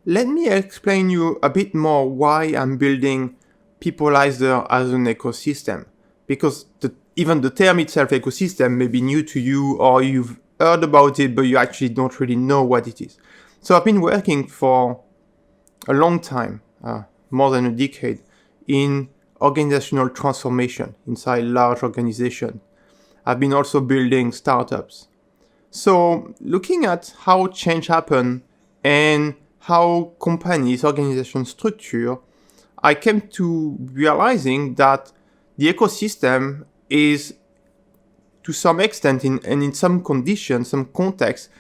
let me explain you a bit more why I'm building Peoplelyzer as an ecosystem. Because even the term itself, ecosystem, may be new to you, or you've heard about it, but you actually don't really know what it is. So I've been working for a long time, more than a decade, in organizational transformation inside large organizations. I've been also building startups. So looking at how change happens and how companies, organization structure, I came to realizing that the ecosystem is, to some extent, and in some conditions, some context,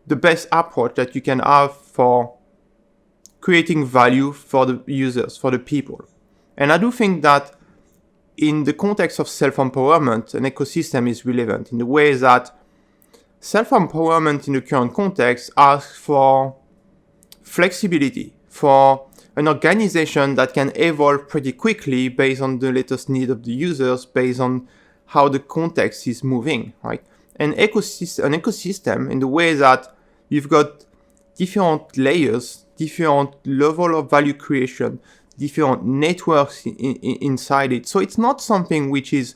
the best approach that you can have for creating value for the users, for the people. And I do think that in the context of self-empowerment, an ecosystem is relevant in the way that self-empowerment in the current context asks for flexibility, for an organization that can evolve pretty quickly based on the latest need of the users, based on how the context is moving, right? An ecosystem in the way that you've got different layers, different level of value creation, different networks inside it. So it's not something which is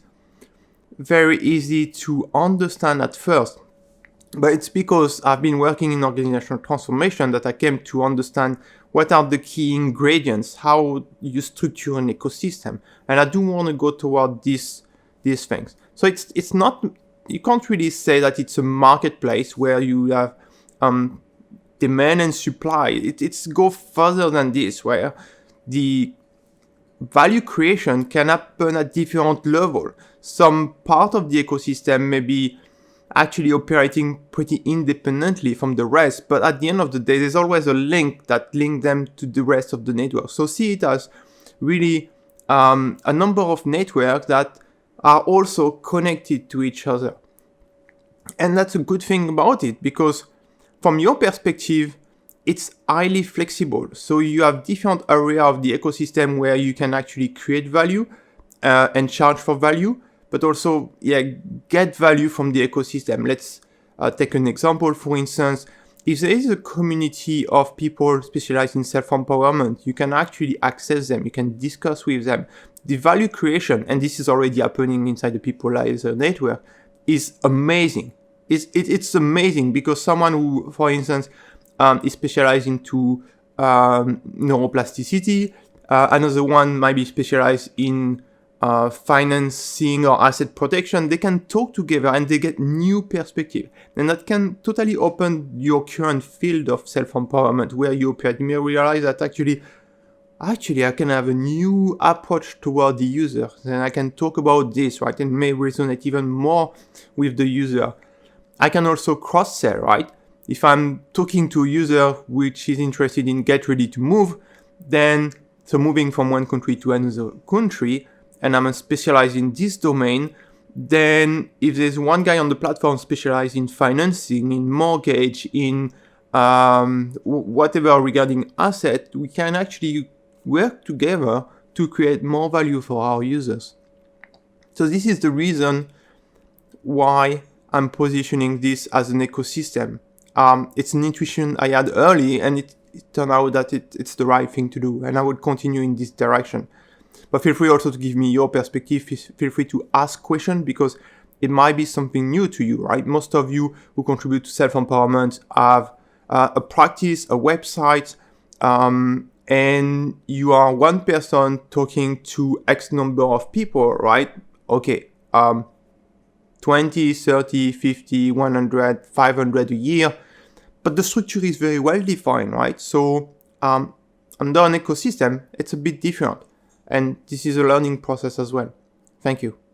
very easy to understand at first. But it's because I've been working in organizational transformation that I came to understand what are the key ingredients, how you structure an ecosystem. And I do want to go toward these things. So it's not, you can't really say that it's a marketplace where you have demand and supply. It's go further than this, where the value creation can happen at different level. Some part of the ecosystem may be actually operating pretty independently from the rest, but at the end of the day, there's always a link that links them to the rest of the network. So see it as really a number of networks that are also connected to each other. And that's a good thing about it, because from your perspective, it's highly flexible. So you have different areas of the ecosystem where you can actually create value and charge for value, but also get value from the ecosystem. Let's take an example. For instance, if there is a community of people specialized in self-empowerment, you can actually access them, you can discuss with them. The value creation, and this is already happening inside the Peoplelyzer network, is amazing. It's amazing, because someone who, for instance, is specialized into neuroplasticity, another one might be specialized in financing or asset protection. They can talk together and they get new perspective, and that can totally open your current field of self-empowerment where you operate. You may realize that actually I can have a new approach toward the user, and I can talk about this, right, and may resonate even more with the user. I can also cross-sell, right? If I'm talking to a user which is interested in get ready to move, then so moving from one country to another country, and I'm specialized in this domain, then if there's one guy on the platform specialized in financing, in mortgage, in whatever regarding asset, we can actually work together to create more value for our users. So this is the reason why I'm positioning this as an ecosystem. It's an intuition I had early, and it turned out that it's the right thing to do, and I would continue in this direction. But feel free also to give me your perspective. Feel free to ask questions, because it might be something new to you, right? Most of you who contribute to self-empowerment have a practice, a website, and you are one person talking to X number of people, right? Okay, 20, 30, 50, 100, 500 a year. But the structure is very well defined, right? So under an ecosystem, it's a bit different. And this is a learning process as well. Thank you.